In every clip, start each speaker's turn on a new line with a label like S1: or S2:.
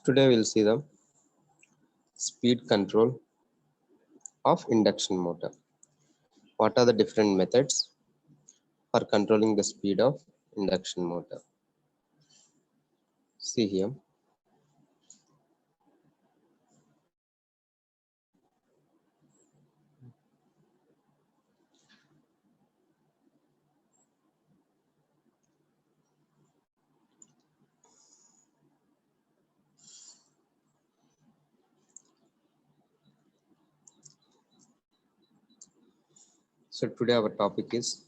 S1: Today we'll see the speed control of induction motor. What are the different methods for controlling the speed of induction motor? See here. So today our topic is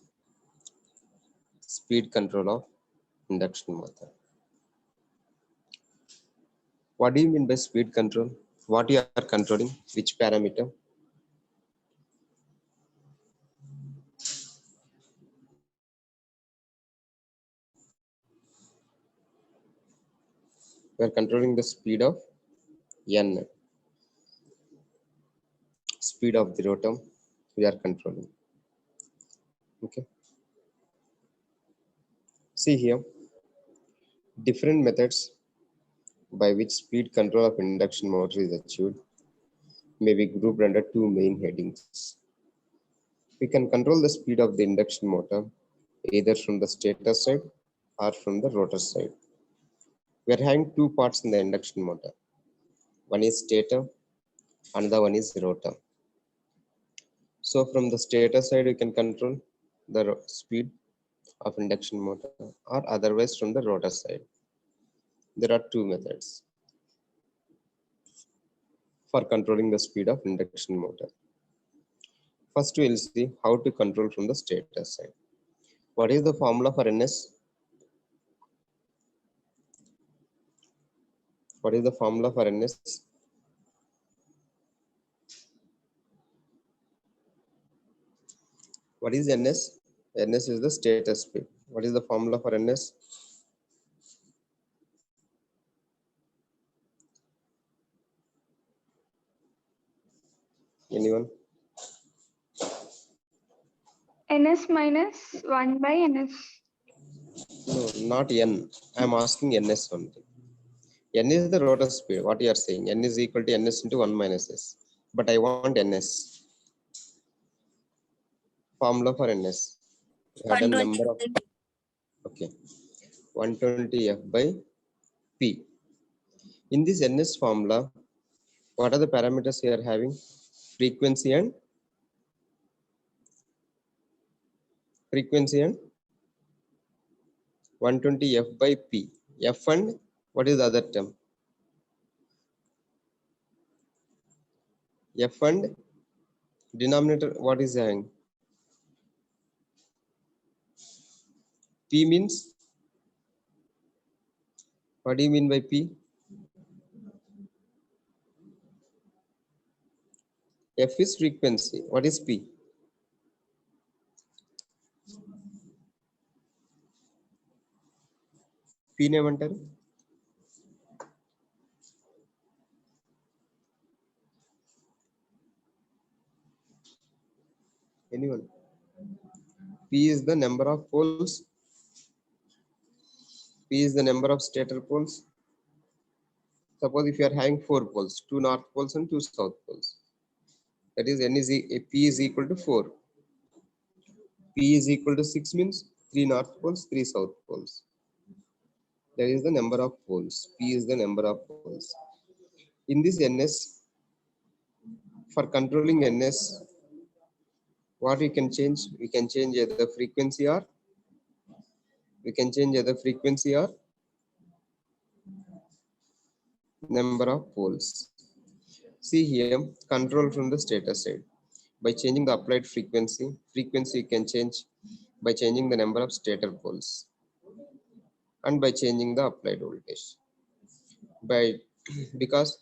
S1: speed control of induction motor. What do you mean by speed control? What you are controlling? Which parameter? We are controlling the speed of N, speed of the rotor. We are controlling. Okay. See here, different methods by which speed control of induction motor is achieved may be grouped under two main headings. We can control the speed of the induction motor either from the stator side or from the rotor side. We are having two parts in the induction motor. One is stator, another one is rotor. So from the stator side, we can control the speed of induction motor, or otherwise from the rotor side. There are two methods for controlling the speed of induction motor. First, we will see how to control from the stator side. What is the formula for NS? What is the formula for NS? What is NS? NS is the stator speed. What is the formula for NS? Anyone?
S2: NS minus 1 by NS.
S1: No, not N. I am asking NS only. N is the rotor speed. What you are saying? N is equal to NS into 1 minus S. But I want NS. Formula for NS. We had a number of. Okay. 120 F by P. In this NS formula, what are the parameters we are having? Frequency and 120 F by P. F and what is the other term? F and denominator, what is having? P means, what do you mean by P? F is frequency. What is P? P name antaru. Anyone? P is the number of poles. P is the number of stator poles. Suppose if you are having 4 poles, 2 north poles and 2 south poles. That is P is equal to 4. P is equal to 6 means 3 north poles, 3 south poles. That is the number of poles. P is the number of poles. In this NS, for controlling NS, what we can change? We can change either frequency or number of poles. See here, control from the stator side. By changing the applied frequency you can change by changing the number of stator poles and by changing the applied voltage. Because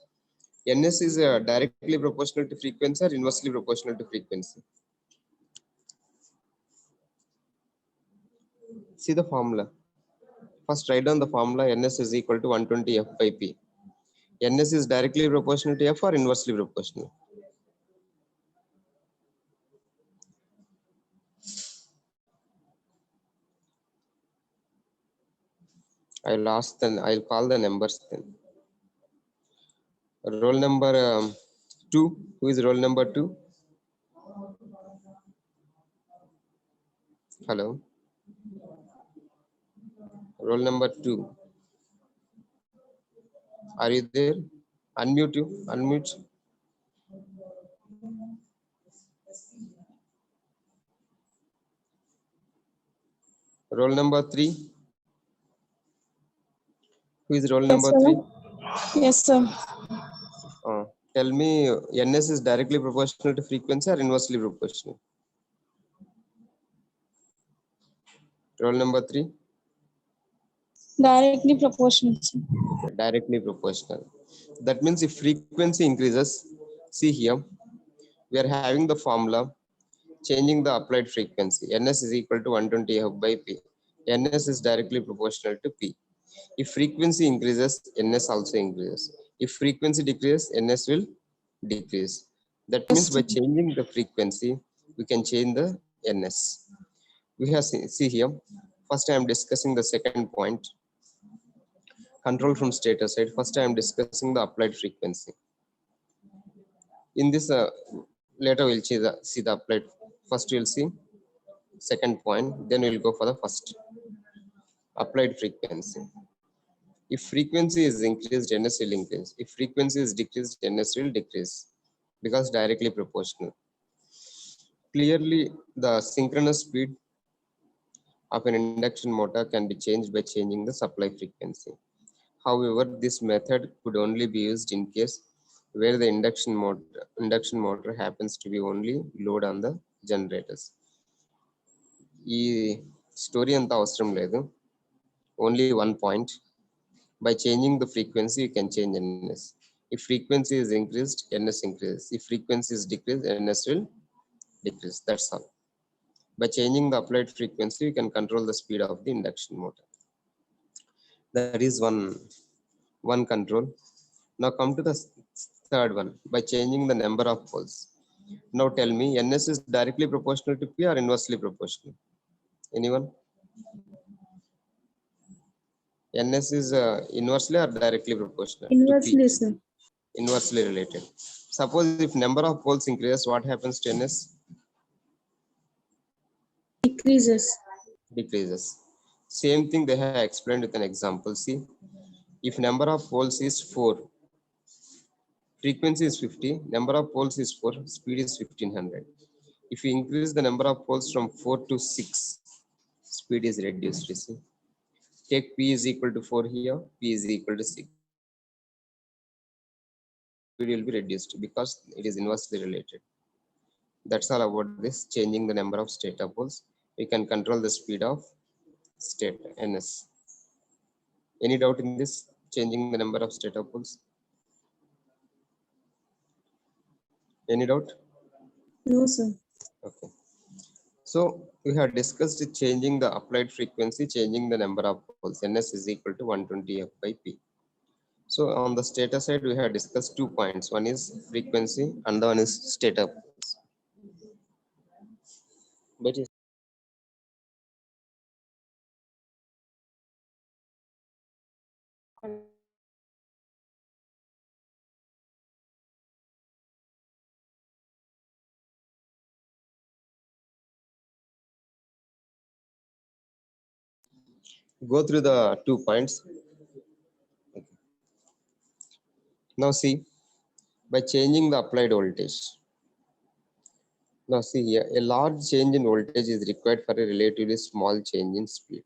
S1: NS is directly proportional to frequency or inversely proportional to frequency. See the formula. First write down the formula. NS is equal to 120 F by P. NS is directly proportional to F or inversely proportional? I'll call the numbers then. Roll number 2. Who is roll number 2? Hello. Roll number 2. Are you there? Unmute you. Unmute. Roll number 3. Who is roll
S3: Yes,
S1: number
S3: sir.
S1: 3?
S3: Yes, sir.
S1: Tell me, NS is directly proportional to frequency or inversely proportional? Roll number 3.
S3: Directly proportional, sir.
S1: Directly proportional. That means if frequency increases, see here, we are having the formula changing the applied frequency. NS is equal to 120 F by P. NS is directly proportional to P. If frequency increases, NS also increases. If frequency decreases, NS will decrease. That means by changing the frequency, we can change the NS. We have see here. First, I am discussing the second point. Control from stator side. First, I am discussing the applied frequency. In this, later we'll see the applied. First, we'll see second point. Then we'll go for the first applied frequency. If frequency is increased, NS will increase. If frequency is decreased, NS will decrease because directly proportional. Clearly, the synchronous speed of an induction motor can be changed by changing the supply frequency. However, this method could only be used in case where the induction motor happens to be only load on the generators. ఈ story అంతా అవసరం లేదు. Only one point. By changing the frequency, you can change NS. If frequency is increased, NS increases. If frequency is decreased, NS will decrease. That's all. By changing the applied frequency, you can control the speed of the induction motor. That is one control. Now come to the third one. By changing the number of poles. Now tell me, NS is directly proportional to P or inversely proportional? Anyone? NS is inversely or directly proportional?
S3: Inversely, sir.
S1: Inversely related. Suppose if number of poles increases, what happens to NS?
S3: Decreases.
S1: Decreases. Same thing they have explained with an example. See, if number of poles is 4, frequency is 50, number of poles is 4, speed is 1500. If you increase the number of poles from 4 to 6, speed is reduced. You see, take P is equal to 4 here, P is equal to 6. Speed will be reduced because it is inversely related. That's all about this, changing the number of stator poles. We can control the speed of stator NS. Any doubt in this, changing the number of stator poles? Any doubt?
S3: No, sir.
S1: Okay. So we have discussed changing the applied frequency, changing the number of poles. NS is equal to 120 F by P. So on the stator side, we have discussed 2 points. One is frequency and the one is stator poles. But go through the 2 points. Okay. Now see, by changing the applied voltage. Now see here, a large change in voltage is required for a relatively small change in speed.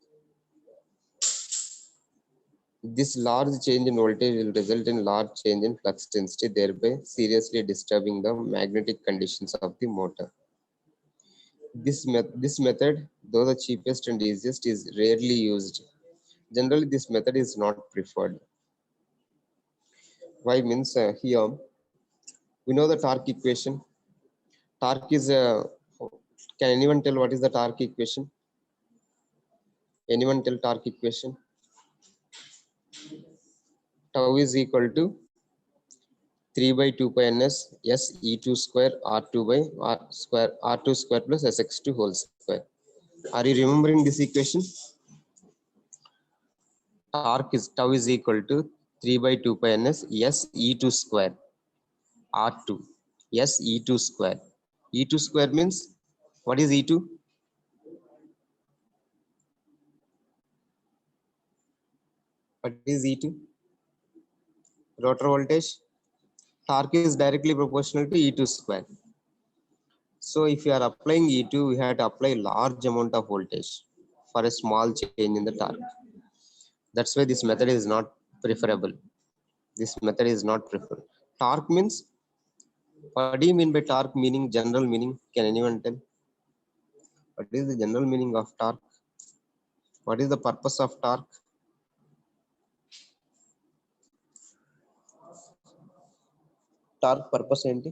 S1: This large change in voltage will result in large change in flux density, thereby seriously disturbing the magnetic conditions of the motor. This method, though the cheapest and easiest, is rarely used. Generally, this method is not preferred. Why means here, we know the torque equation. Torque is, can anyone tell what is the torque equation? Anyone tell torque equation? Tau is equal to 3 by 2 pi ns s e2 square r2 by r2 square plus sx2 whole square. Are you remembering this equation? Torque is tau is equal to 3 by 2 pi ns s e2 square r2 s e2 square. E2 square means what is E2? What is E2? Rotor voltage. Torque is directly proportional to E2 square. So if you are applying E2, we have to apply large amount of voltage for a small change in the torque. That's why this method is not preferable. This method is not preferred. Torque means, what do you mean by torque meaning, general meaning? Can anyone tell? What is the general meaning of torque? What is the purpose of torque? Torque purpose ఏంటి?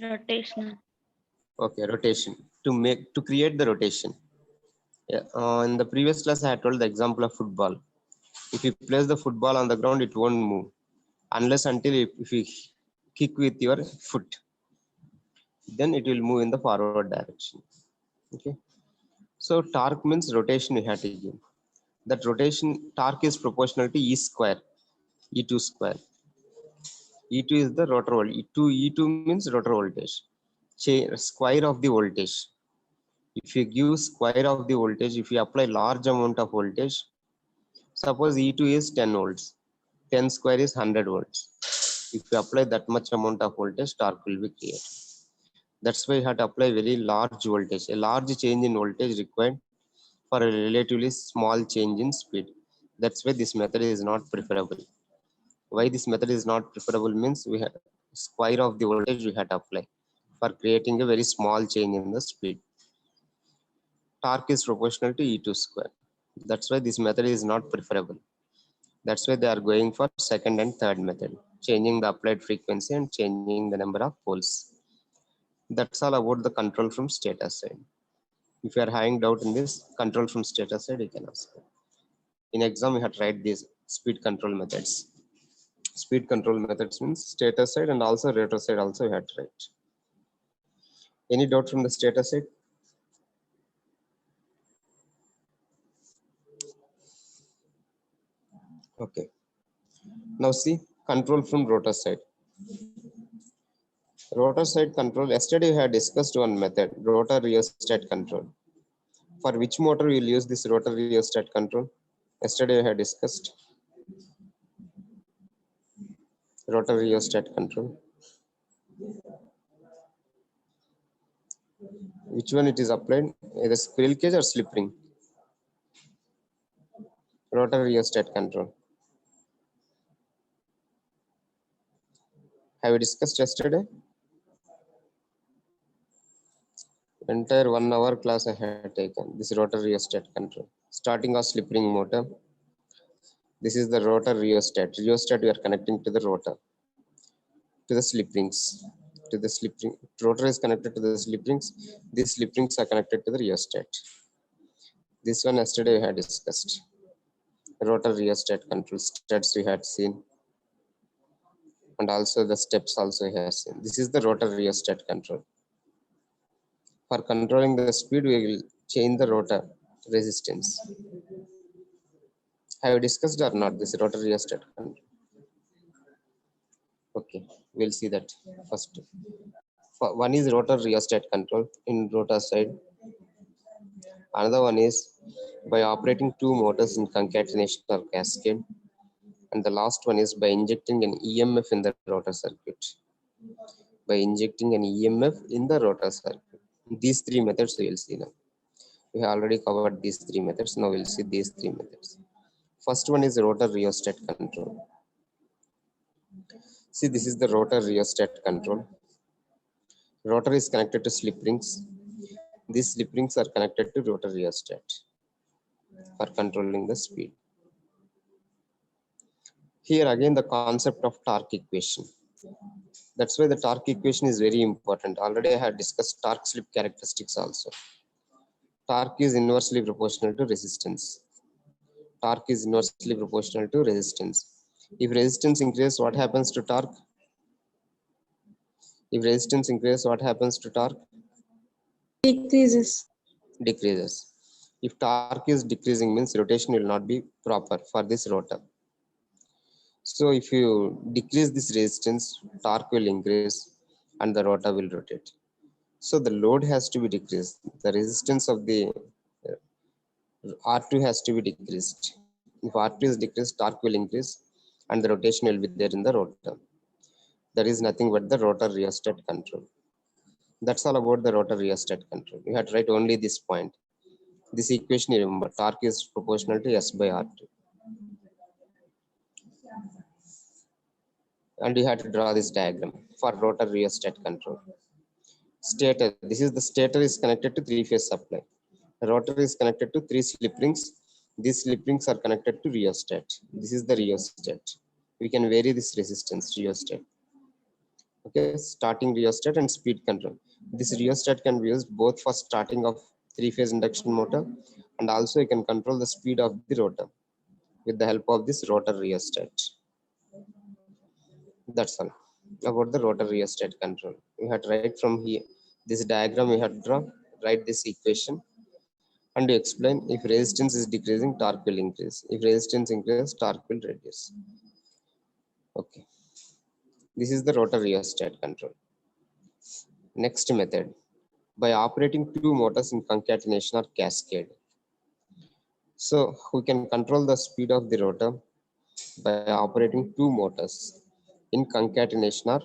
S2: Rotational.
S1: Okay, rotation. To create the rotation. Yeah, in the previous class, I had told the example of football. If you place the football on the ground, it won't move unless until if you kick with your foot, then it will move in the forward direction. Okay. So torque means rotation we have to give. That rotation torque is proportional to E square, E2 square. E2 is the rotor voltage. E2 means rotor voltage. Square of the voltage. If you give square of the voltage, if you apply large amount of voltage, suppose E2 is 10 volts, 10 square is 100 volts. If you apply that much amount of voltage, torque will be created. That's why you have to apply very large voltage. A large change in voltage required for a relatively small change in speed. That's why this method is not preferable. Why this method is not preferable means we have square of the voltage we have to apply for creating a very small change in the speed. Torque is proportional to E2 square. That's why this method is not preferable. That's why they are going for second and third method, changing the applied frequency and changing the number of poles. That's all about the control from stator side. If you are having doubt in this control from stator side, you can ask. In exam, you have to write these speed control methods. Speed control methods means stator side and also rotor side also you have to write. Any doubt from the stator side? Okay. Now see control from rotor side. Rotor side control, yesterday we had discussed one method, rotor rheostat control. For which motor we will use this rotor rheostat control? Yesterday we had discussed rotor rheostat control. Which one it is applied? Either squirrel cage or slip ring? Rotor rheostat control. Have we discussed yesterday? Entire 1 hour class I had taken this rotor rheostat control. Starting of slip ring motor. This is the rotor rheostat. Rheostat we are connecting to the rotor, to the slip rings. To the slip ring. Rotor is connected to the slip rings. These slip rings are connected to the rheostat. This one yesterday we had discussed. Rotor rheostat control steps we had seen. And also the steps also we have seen. This is the rotor rheostat control. For controlling the speed, we will change the rotor resistance. Have you discussed or not this rotor rheostat control? Okay, we'll see that first. One is rotor rheostat control in rotor side. Another one is by operating two motors in concatenation or cascade. And the last one is by injecting an EMF in the rotor circuit. By injecting an EMF in the rotor circuit. These three methods we will see now. We have already covered these three methods. Now we'll see these three methods. First one is rotor rheostat control. See, this is the rotor rheostat control. Rotor is connected to slip rings. These slip rings are connected to rotor rheostat for controlling the speed. Here again the concept of torque equation. That's why the torque equation is very important. Already I had discussed torque slip characteristics also. Torque is inversely proportional to resistance. Torque is inversely proportional to resistance. If resistance increases, what happens to torque? If resistance increases, what happens to torque?
S3: Decreases.
S1: Decreases. If torque is decreasing means rotation will not be proper for this rotor. So if you decrease this resistance, torque will increase and the rotor will rotate. So the load has to be decreased. The resistance of the R2 has to be decreased. If R2 is decreased, torque will increase and the rotation will be there in the rotor. That is nothing but the rotor rheostat control. That's all about the rotor rheostat control. You have to write only this point. This equation you remember, torque is proportional to S by R2. And you have to draw this diagram for rotor rheostat control. Stator, this is the stator is connected to three-phase supply. The rotor is connected to three slip rings. These slip rings are connected to rheostat. This is the rheostat. We can vary this resistance rheostat. Okay, starting rheostat and speed control. This rheostat can be used both for starting of three-phase induction motor, and also you can control the speed of the rotor with the help of this rotor rheostat. That's all about the rotor rheostat control. We have to write from here this diagram. We have to draw, write this equation, and you explain if resistance is decreasing, torque will increase. If resistance increases, torque will reduce. Okay, this is the rotor rheostat control. Next method, by operating two motors in concatenation or cascade. So we can control the speed of the rotor by operating two motors in concatenation or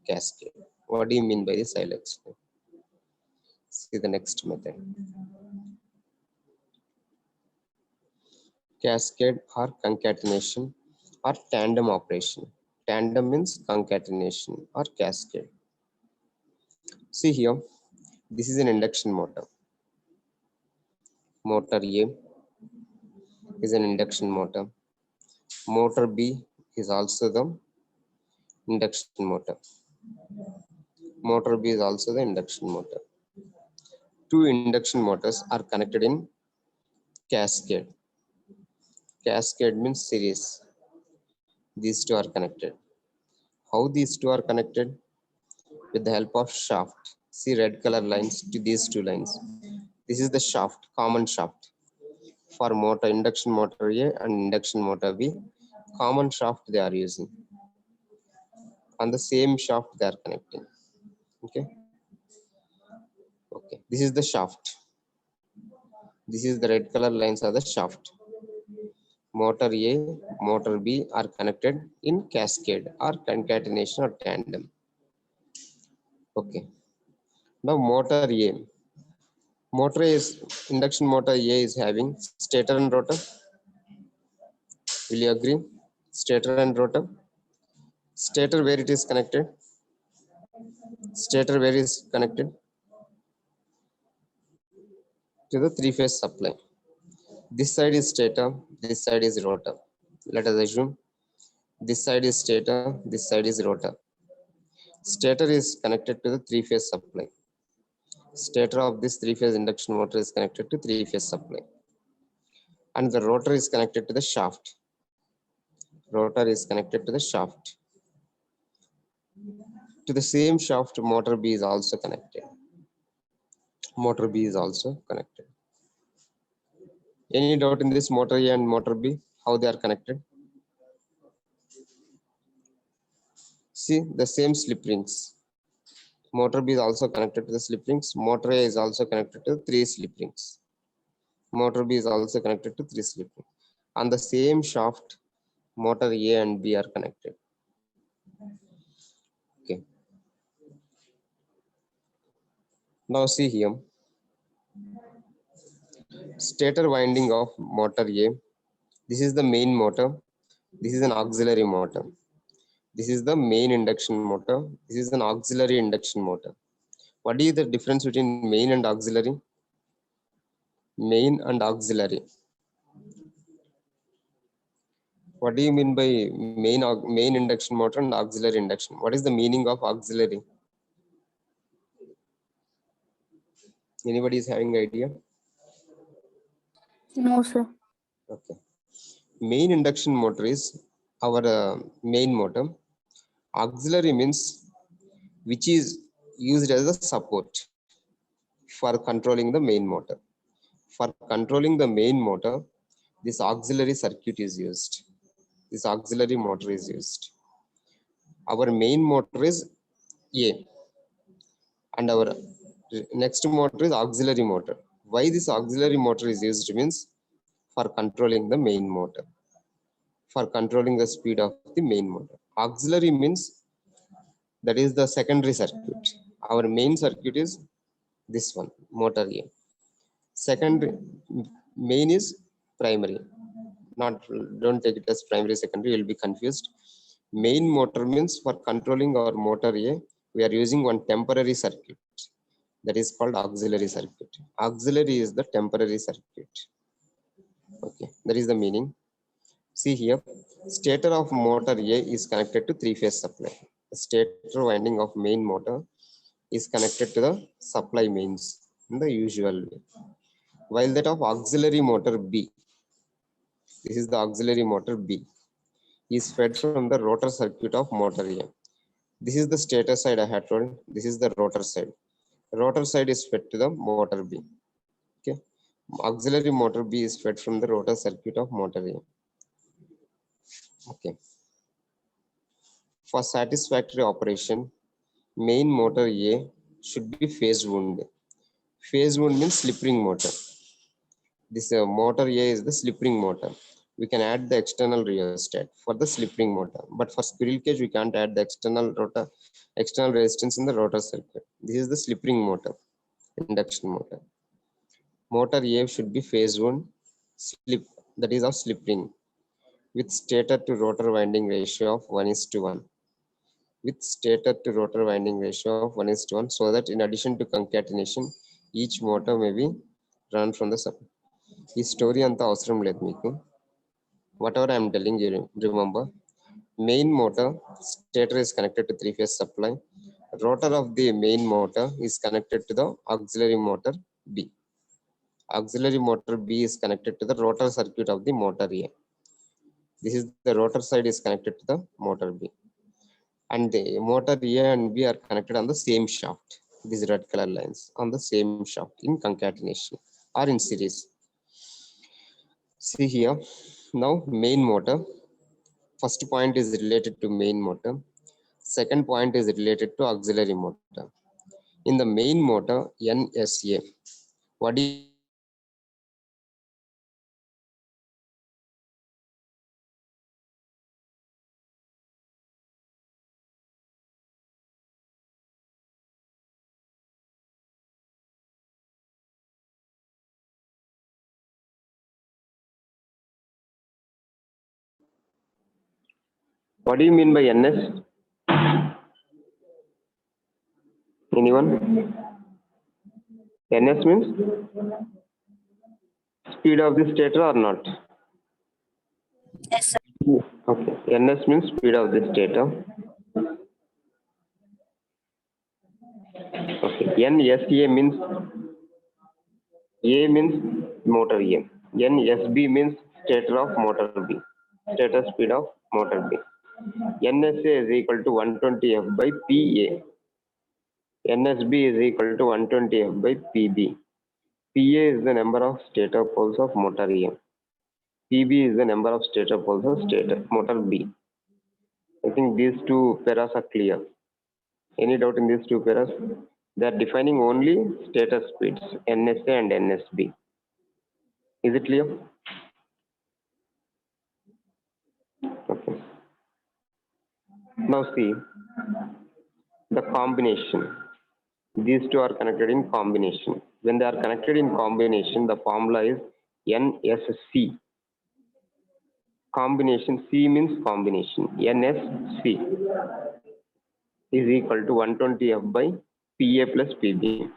S1: cascade. What do you mean by this? I'll explain. See the next method. Cascade or concatenation or tandem operation. Tandem means concatenation or cascade. See here, this is an induction motor. Motor A is an induction motor. Motor B is also the induction motor. Motor B is also the induction motor. Two induction motors are connected in cascade. Cascade means series. These two are connected. How these two are connected? With the help of shaft. See red color lines to these two lines. This is the shaft, common shaft. For motor, induction motor A and induction motor B, common shaft they are using. On the same shaft they are connecting. Okay. Okay. This is the shaft. This is the red color lines are the shaft. Motor A, motor B are connected in cascade or concatenation or tandem. Okay. Now motor A. Motor is induction motor A is having stator and rotor. Will you agree? Stator and rotor. Stator where it is connected. Stator where is connected to the three-phase supply. This side is stator. This side is rotor. Let us assume this side is stator. This side is rotor. Stator is connected to the three-phase supply. Stator of this three-phase induction motor is connected to three-phase supply. And the rotor is connected to the shaft. Rotor is connected to the shaft. To the same shaft, motor B is also connected. Motor B is also connected. Any doubt in this motor A and motor B, how they are connected? See the same slip rings. Motor B is also connected to the slip rings. Motor A is also connected to three slip rings. Motor B is also connected to three slip rings. On the same shaft, motor A and B are connected. Okay. Now see here. Stator winding of motor A. This is the main motor. This is an auxiliary motor. This is the main induction motor. This is an auxiliary induction motor. What is the difference between main and auxiliary? Main and auxiliary. What do you mean by main induction motor and auxiliary induction? What is the meaning of auxiliary? Anybody is having idea?
S2: No, sir.
S1: Okay. Main induction motor is our main motor. Auxiliary means which is used as a support for controlling the main motor. For controlling the main motor, this auxiliary circuit is used. this auxiliary motor is used. Our main motor is A, and our next motor is auxiliary motor. Why this auxiliary motor is used means for controlling the main motor, for controlling the speed of the main motor. Auxiliary means that is the secondary circuit. Our main circuit is this one, motor A. Secondary, main is primary. Not, don't take it as primary, secondary, you'll be confused. Main motor means for controlling our motor A, we are using one temporary circuit that is called auxiliary circuit. Auxiliary is the temporary circuit. Okay, that is the meaning. See here, stator of motor A is connected to three-phase supply. The stator winding of main motor is connected to the supply mains in the usual way. While that of auxiliary motor B, this is the auxiliary motor B, is fed from the rotor circuit of motor A. This is the stator side I had told. This is the rotor side. Rotor side is fed to the motor B. Okay. Auxiliary motor B is fed from the rotor circuit of motor A. Okay. For satisfactory operation, main motor A should be phase wound. Phase wound means slip ring motor. This motor A is the slip ring motor. We can add the external rheostat for the slip ring motor, but for squirrel cage we can't add the external resistance in the rotor circuit. This is the slip ring motor, induction motor. Motor A should be phase wound, slip, that is of slip ring, with stator to rotor winding ratio of 1:1. With stator to rotor winding ratio of 1:1, so that in addition to concatenation, each motor may be run from the sub. ఈ story అంతా అవసరం లేదు మీకు. Whatever I am telling you, remember, main motor stator is connected to three-phase supply. Rotor of the main motor is connected to the auxiliary motor B. Auxiliary motor B is connected to the rotor circuit of the motor A. This is the rotor side is connected to the motor B. And the motor A and B are connected on the same shaft. These red color lines on the same shaft in concatenation or in series. See here, now main motor. First point is related to main motor. Second point is related to auxiliary motor. In the main motor, NSA, what is what do you mean by NS? Anyone? NS means speed of the stator or not?
S3: Yes, sir.
S1: Okay, NS means speed of the stator. Okay, NSA means A means motor A. NSB means stator of motor B. Stator speed of motor B. NSA is equal to 120F by PA. NSB is equal to 120F by PB. PA is the number of stator poles of motor A. PB is the number of stator poles of motor B. I think these two pairs are clear. Any doubt in these two pairs? They are defining only stator speeds, NSA and NSB. Is it clear? Okay. Now see the combination. These two are connected in combination. When they are connected in combination, the formula is NSC. Combination, C means combination. NSC is equal to 120F by PA plus PB.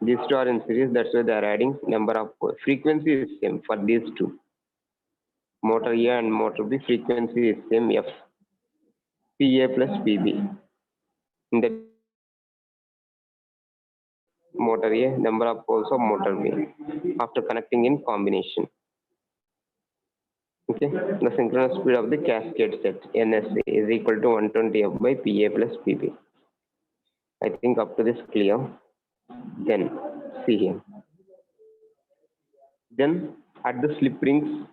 S1: These two are in series, that's why they are adding number of frequency is same for these two. Motor A and motor B frequency is same, F. PA plus PB. In the motor A, number of poles of motor B after connecting in combination. Okay, the synchronous speed of the cascade set NSA is equal to 120F by PA plus PB. I think up to this clear. Then see here. Then at the slip rings,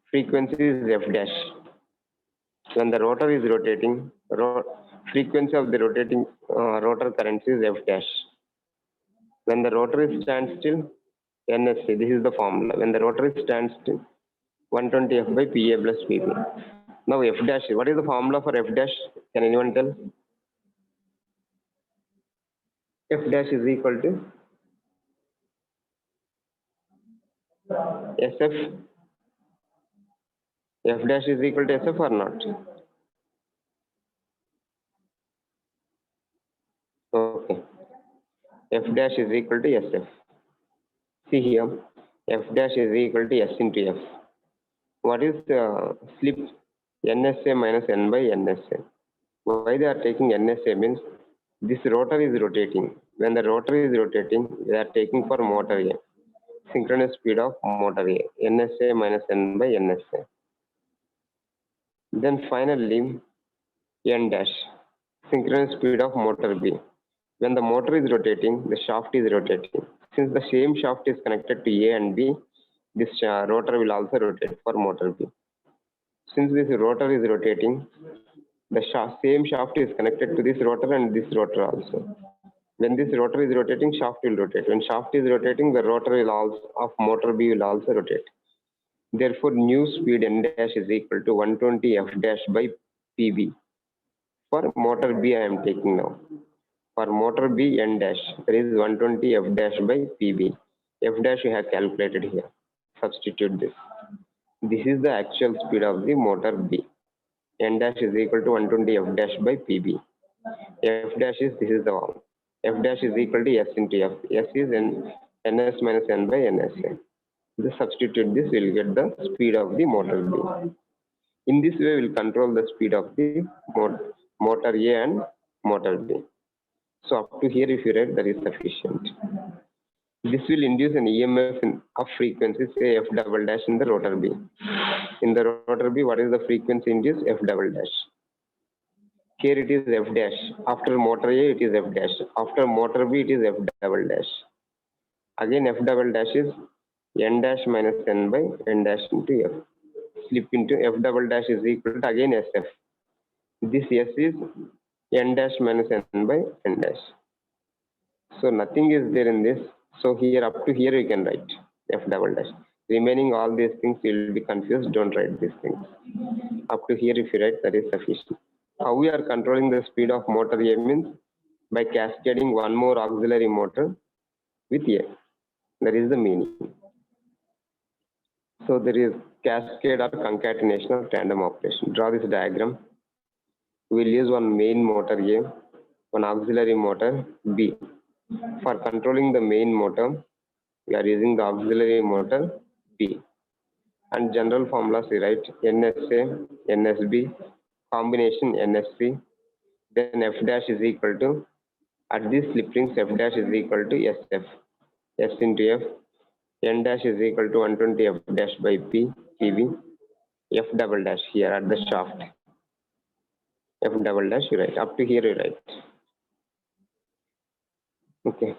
S1: frequency is F dash. When the rotor is rotating, frequency of the rotating rotor current is F dash. When the rotor is standstill, NSA, this is the formula. When the rotor is standstill, 120 F by PA plus PB. Now F dash, what is the formula for F dash? Can anyone tell? F dash is equal to SF. F dash is equal to SF or not? Okay. F dash is equal to SF. See here, F dash is equal to S into F. What is slip? NSA minus N by NSA. Why they are taking NSA means this rotor is rotating. When the rotor is rotating, they are taking for motor A. Synchronous speed of motor A. NSA minus N by NSA. Then finally, N dash. Synchronous speed of motor B. When the motor is rotating, the shaft is rotating. Since the same shaft is connected to A and B, this rotor will also rotate for motor B. Since this rotor is rotating, the same shaft is connected to this rotor and this rotor also. When this rotor is rotating, shaft will rotate. When shaft is rotating, the rotor will also, of motor B will also rotate. Therefore, new speed N dash is equal to 120 F dash by PB. For motor B, I am taking now. For motor B N dash, there is 120 F dash by PB. F dash we have calculated here. Substitute this. This is the actual speed of the motor B. N dash is equal to 120 F dash by PB. F dash is, this is the one. F dash is equal to S into F. S is NS minus N by NSA. Just substitute this, we'll get the speed of the motor B. In this way, we'll control the speed of the motor A and motor B. So up to here, if you read, that is sufficient. This will induce an EMF of frequency, say F double dash in the rotor B. In the rotor B, what is the frequency induced? F double dash. Here it is F dash. After motor A, it is F dash. After motor B, it is F double dash. Again, F double dash is N dash minus N by N dash into F. Slip into F double dash is equal to again SF. This S is N dash minus N by N dash. So nothing is there in this. So here up to here you can write F double dash. Remaining all these things you will be confused. Don't write these things. Up to here if you write, that is sufficient. How we are controlling the speed of motor A means by cascading one more auxiliary motor with A. That is the meaning. So there is cascade or concatenation or tandem operation. Draw this diagram. We will use one main motor A, one auxiliary motor B. For controlling the main motor, we are using the auxiliary motor B. And general formulas we write NSA, NSB, combination NSC, then F dash is equal to, at these slip rings, F dash is equal to SF, S into F, N dash is equal to 120 F dash by P, PB, F double dash here at the shaft. F double dash you write, up to here you write. Okay.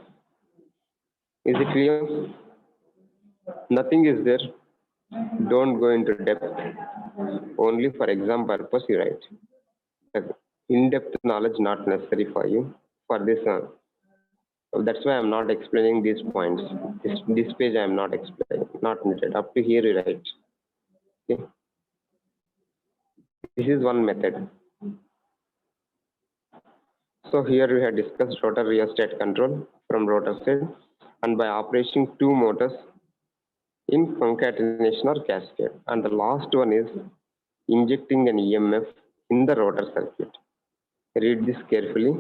S1: Is it clear? Nothing is there. Don't go into depth. Only for exam purpose you write. In-depth knowledge not necessary for you. For this, that's why I'm not explaining these points. This page I'm not explaining. Not needed. Up to here you write. Okay. This is one method. So here we have discussed rotor rheostat control from rotor side, and by operating two motors in concatenation or cascade. And the last one is injecting an EMF in the rotor circuit. Read this carefully.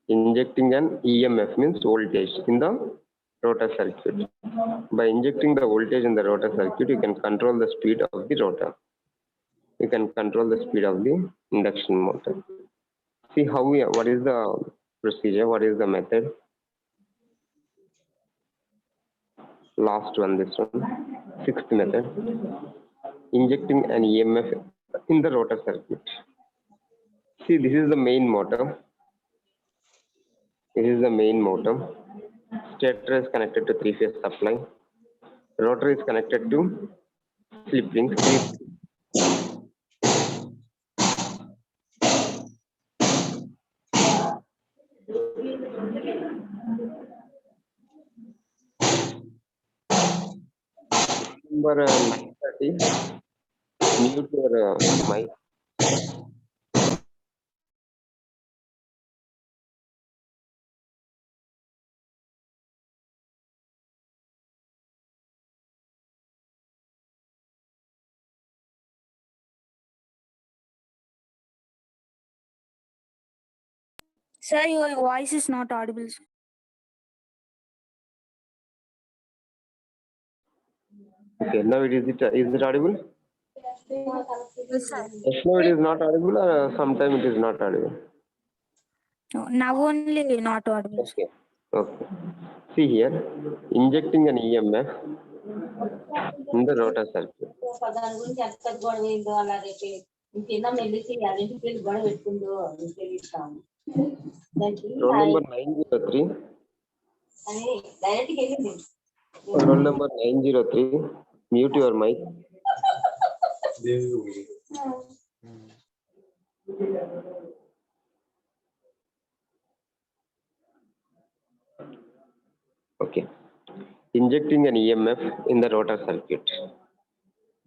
S1: Injecting an EMF means voltage in the rotor circuit. By injecting the voltage in the rotor circuit, you can control the speed of the rotor. You can control the speed of the induction motor. See how what is the procedure, what is the method? Last one, this one, sixth method, injecting an EMF in the rotor circuit. See, this is the main motor. This is the main motor. Stator is connected to three-phase supply. Rotor is connected to slip rings. Number 930. Mute your mic.
S4: Sir, your voice is not audible. Sir.
S1: Okay, now is it audible?
S4: Yes, sir.
S1: Yes, no, it is not audible, or sometime it is not audible.
S4: No, now only not audible. Sir.
S1: Okay. Okay. See here, injecting an EMF in the rotor circuit. Roll number 903. Roll number 903. Mute your mic. Okay. Injecting an EMF in the rotor circuit.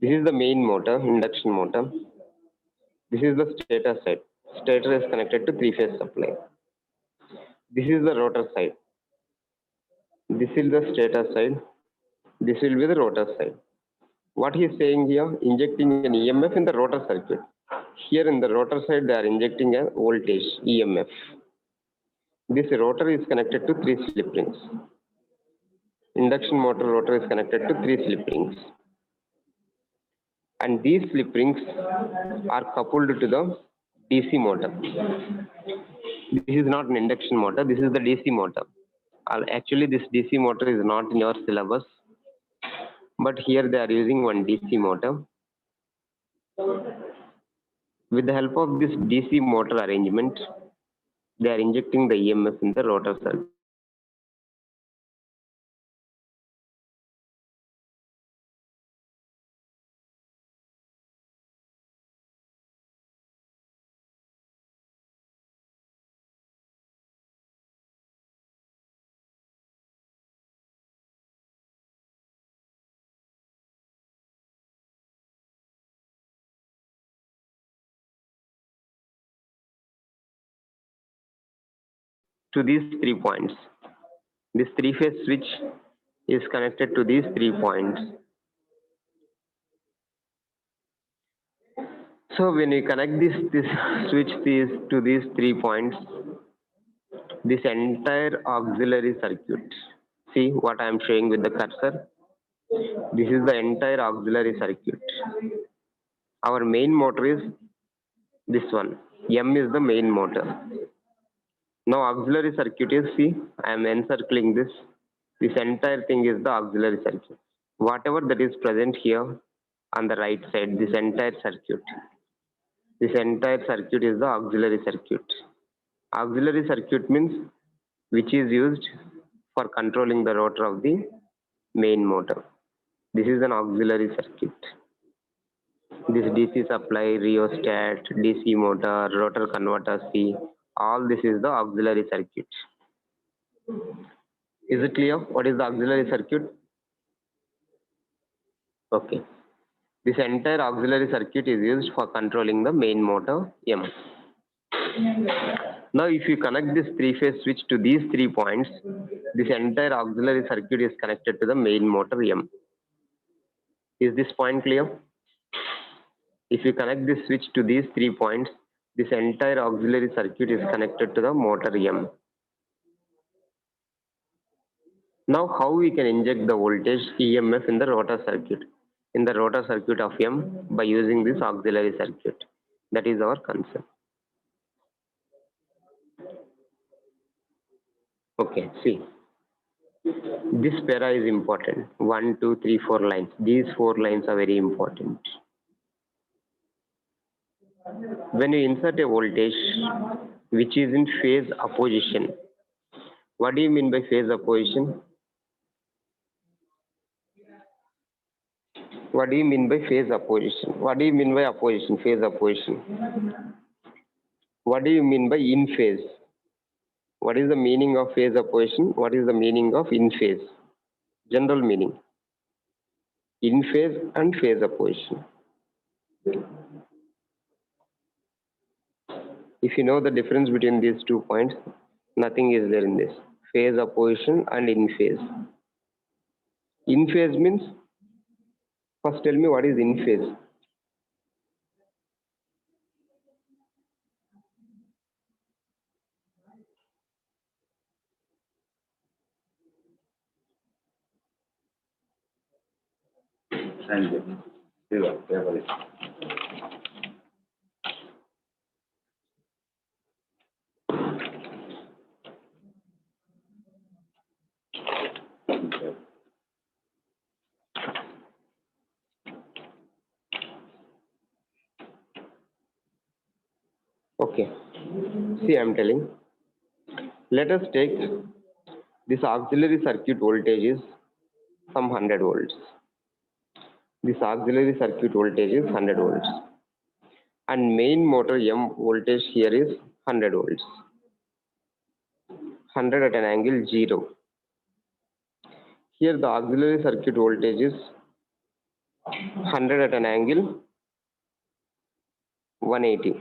S1: This is the main motor, induction motor. This is the stator side. Stator is connected to three-phase supply. This is the rotor side. This is the stator side. This will be the rotor side. What he is saying here, injecting an EMF in the rotor circuit. Here in the rotor side, they are injecting a voltage, EMF. This rotor is connected to three slip rings. Induction motor rotor is connected to three slip rings. And these slip rings are coupled to the DC motor. This is not an induction motor, this is the DC motor. Actually, this DC motor is not in your syllabus, but here they are using one DC motor. With the help of this DC motor arrangement, they are injecting the EMF in the rotor circuit. To these 3 points. This three-phase switch is connected to these 3 points. So when you connect this switch to these 3 points, this entire auxiliary circuit, see what I am showing with the cursor? This is the entire auxiliary circuit. Our main motor is this one. M is the main motor. Now auxiliary circuit is, see, I am encircling this. This entire thing is the auxiliary circuit. Whatever that is present here on the right side, this entire circuit. This entire circuit is the auxiliary circuit. Auxiliary circuit means which is used for controlling the rotor of the main motor. This is an auxiliary circuit. This DC supply, rheostat, DC motor, rotor converter C, all this is the auxiliary circuit. Is it clear? What is the auxiliary circuit? Okay. This entire auxiliary circuit is used for controlling the main motor M. Now if you connect this three-phase switch to these 3 points, this entire auxiliary circuit is connected to the main motor M. Is this point clear? If you connect this switch to these 3 points, this entire auxiliary circuit is connected to the motor M. Now how we can inject the voltage EMF in the rotor circuit? In the rotor circuit of M by using this auxiliary circuit. That is our concept. Okay, see. This para is important. 1, 2, 3, 4 lines. These 4 lines are very important. When you insert a voltage which is in phase opposition, what do you mean by phase opposition? What do you mean by phase opposition? What do you mean by opposition, phase opposition? What do you mean by in phase? What is the meaning of phase opposition? What is the meaning of in phase? General meaning. In phase and phase opposition. If you know the difference between these 2 points, nothing is there in this. Phase opposition and in phase. In phase means, first tell me what is in phase. Okay, see, I am telling. Let us take this auxiliary circuit voltage is some 100 volts. This auxiliary circuit voltage is 100 volts. And main motor M voltage here is 100 volts. 100 at an angle 0. Here the auxiliary circuit voltage is 100 at an angle 180.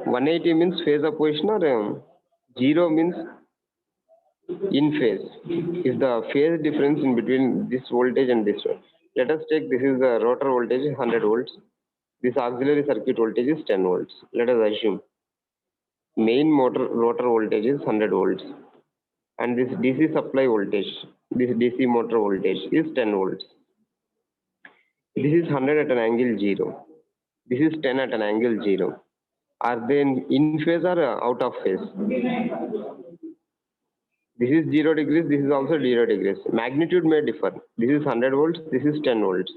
S1: 180 means phase opposition, or 0 means in phase. Is the phase difference in between this voltage and this one. Let us take, this is the rotor voltage 100 volts. This auxiliary circuit voltage is 10 volts. Let us assume main motor rotor voltage is 100 volts. And this DC supply voltage, this DC motor voltage is 10 volts. This is 100 at an angle 0. This is 10 at an angle 0. Are they in phase or out of phase? This is 0 degrees, this is also 0 degrees. Magnitude may differ. This is 100 volts, this is 10 volts.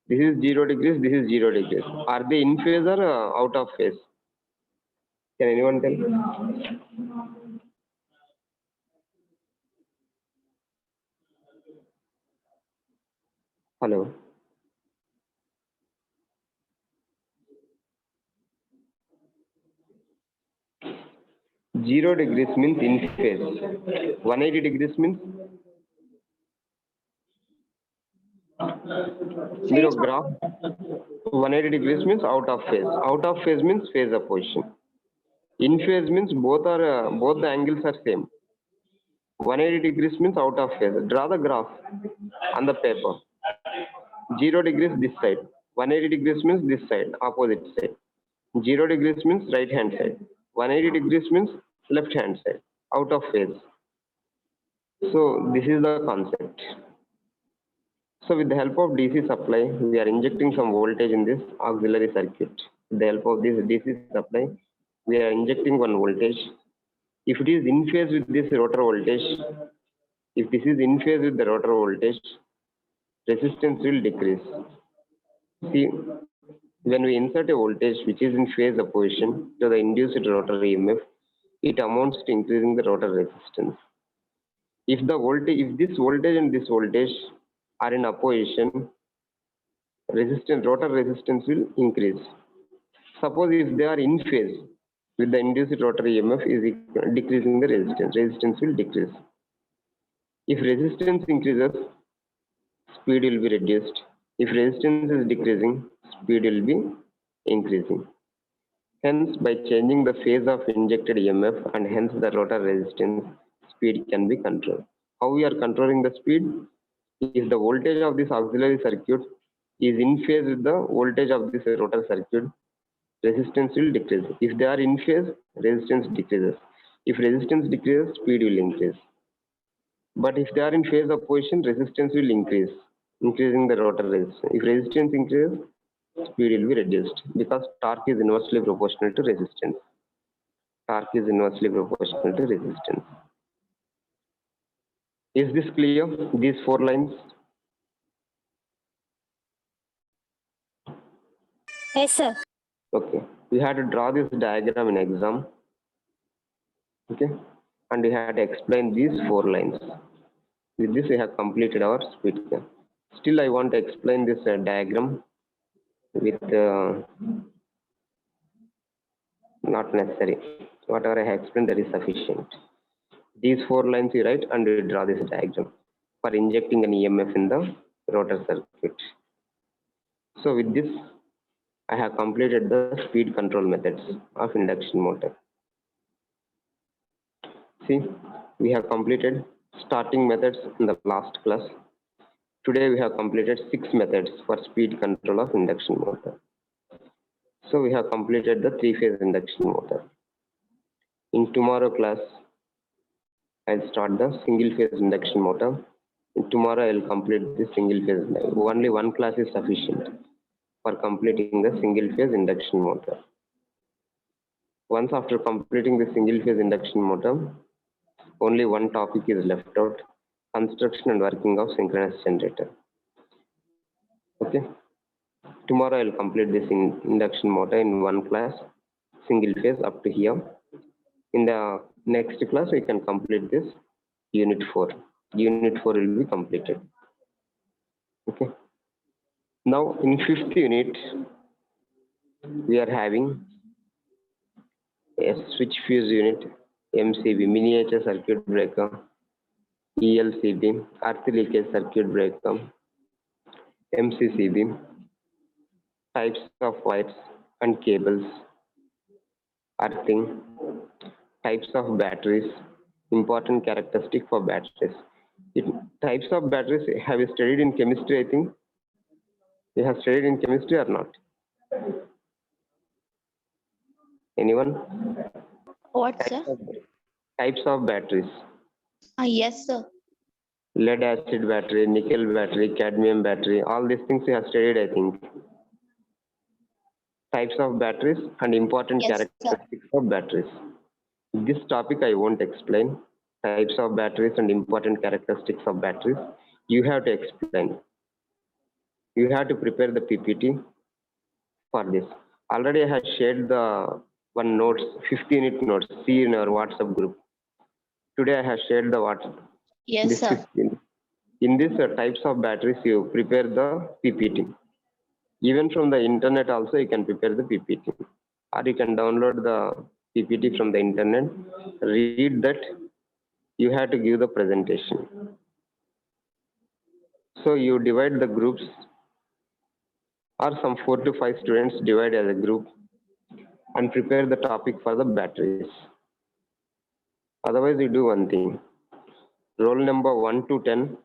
S1: This is 0 degrees, this is 0 degrees. Are they in phase or out of phase? Can anyone tell? Hello? Zero degrees means in phase. 180 degrees means zero graph. 180 degrees means out of phase. Out of phase means phase opposition. In phase means both the angles are same. 180 degrees means out of phase. Draw the graph on the paper. 0 degrees this side. 180 degrees means this side, opposite side. 0 degrees means right hand side. 180 degrees means left hand side, out of phase. So this is the concept. So with the help of DC supply, we are injecting some voltage in this auxiliary circuit. With the help of this DC supply, we are injecting one voltage. If it is in phase with this rotor voltage, if this is in phase with the rotor voltage, resistance will decrease. See, when we insert a voltage which is in phase opposition to the induced rotor EMF, it amounts to increasing the rotor resistance. If this voltage and this voltage are in opposition, rotor resistance will increase. Suppose if they are in phase with the induced rotor EMF is decreasing the resistance will decrease. If resistance increases, speed will be reduced. If resistance is decreasing, speed will be increasing. Hence, by changing the phase of injected EMF and hence the rotor resistance, speed can be controlled. How we are controlling the speed? If the voltage of this auxiliary circuit is in phase with the voltage of this rotor circuit, resistance will decrease. If they are in phase, resistance decreases. If resistance decreases, speed will increase. But if they are in phase opposition, resistance will increase, increasing the rotor resistance. If resistance increases, speed will be reduced because torque is inversely proportional to resistance. Torque is inversely proportional to resistance. Is this clear? These 4 lines?
S4: Yes, sir.
S1: Okay. We had to draw this diagram in exam. Okay. And we had to explain these 4 lines. With this, we have completed our speed curve. Still, I want to explain this diagram with not necessary. Whatever I have explained, that is sufficient. These 4 lines you write and you draw this diagram for injecting an EMF in the rotor circuit. So with this, I have completed the speed control methods of induction motor. See, we have completed starting methods in the last class. Today we have completed 6 methods for speed control of induction motor. So we have completed the 3-phase induction motor. In tomorrow class, I'll start the single phase induction motor. Tomorrow I'll complete the single phase. Only one class is sufficient for completing the single phase induction motor. Once after completing the single phase induction motor, only one topic is left out: construction and working of synchronous generator. Okay. Tomorrow I'll complete this induction motor in one class, single phase up to here. In the next class, we can complete this unit 4. Unit 4 will be completed. Okay. Now in 5th unit, we are having a switch fuse unit, MCB, miniature circuit breaker, ELCB, earth leakage circuit breaker, MCCB, types of wires and cables, earthing, types of batteries, important characteristic for batteries. Types of batteries, have you studied in chemistry? I think you have studied in chemistry or not? Anyone?
S5: What, sir?
S1: Types of batteries:
S5: Yes, sir.
S1: lead acid battery, nickel battery, cadmium battery, all these things you have studied, I think. Types of batteries and important
S5: Yes, sir.
S1: characteristics of batteries. This topic I won't explain. Types of batteries and important characteristics of batteries, you have to explain. You have to prepare the PPT for this. Already I have shared the one notes, 15 unit notes, see in our WhatsApp group. Today I have shared the WhatsApp.
S5: Yes,
S1: This
S5: sir.
S1: 15. In this types of batteries, you prepare the PPT. Even from the internet also, you can prepare the PPT. Or you can download the PPT from the internet, read that, you have to give the presentation. So you divide the groups, or some 4 to 5 students divide as a group and prepare the topic for the batteries. Otherwise, you do one thing. Roll number 1 to 10,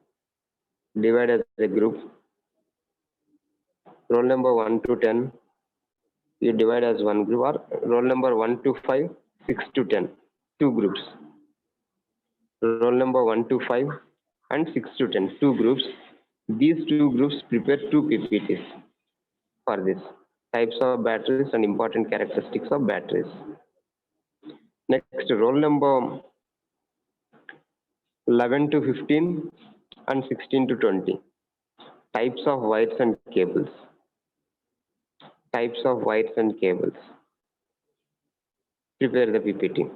S1: divide as a group. Roll number 1 to 10, you divide as one group, or roll number 1 to 5, 6 to 10, 2 groups. Roll number 1 to 5 and 6 to 10, 2 groups. These 2 groups prepare 2 PPTs for this. Types of batteries and important characteristics of batteries. Next, roll number 11 to 15 and 16 to 20. Types of wires and cables. Types of wires and cables. Prepare the PPT.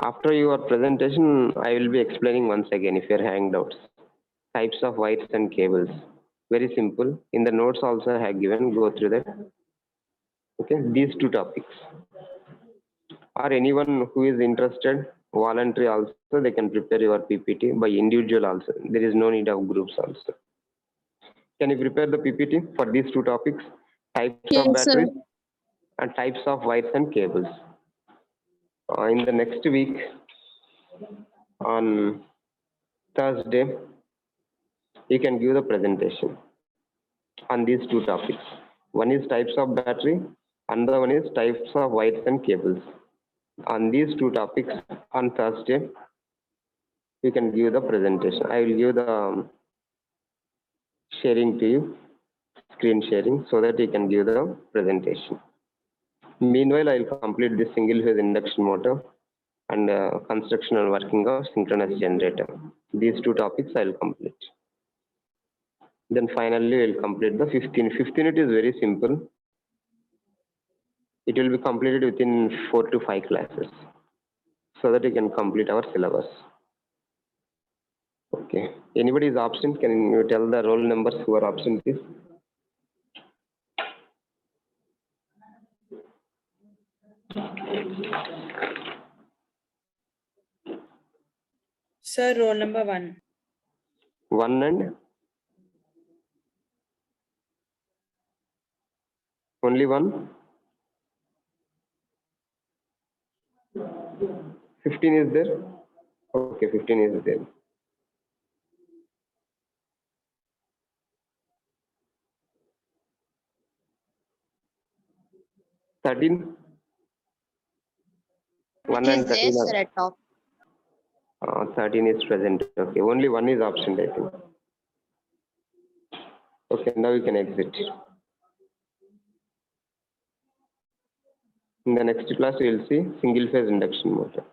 S1: After your presentation, I will be explaining once again if you are having doubts. Types of wires and cables. Very simple. In the notes also I have given, go through that. Okay, these 2 topics. Or anyone who is interested, voluntary also, they can prepare your PPT by individual also. There is no need of groups also. Can you prepare the PPT for these 2 topics? Types of
S3: Yes, sir.
S1: batteries and types of wires and cables. In the next week, on Thursday, you can give the presentation on these 2 topics. One is types of battery, another one is types of wires and cables. On these 2 topics, on Thursday, you can give the presentation. I will give the sharing to you, screen sharing, so that you can give the presentation. Meanwhile, I will complete this single phase induction motor and construction and working of synchronous generator. These 2 topics I will complete. Then finally, we will complete the 15. 15 it is very simple. It will be completed within 4 to 5 classes, so that you can complete our syllabus. Okay. Anybody is absent? Can you tell the roll numbers who are absent, please?
S6: Sir, roll number 1.
S1: 1 and only 1. 15 is there? Okay, 15 is there. $13. 1
S5: It
S1: and
S5: is there,
S1: 13
S5: sir,
S1: are,
S5: at top.
S1: 13 is present. Okay, only 1 is absent, I think. Okay, now we can exit. In the next class, we will see single phase induction motor.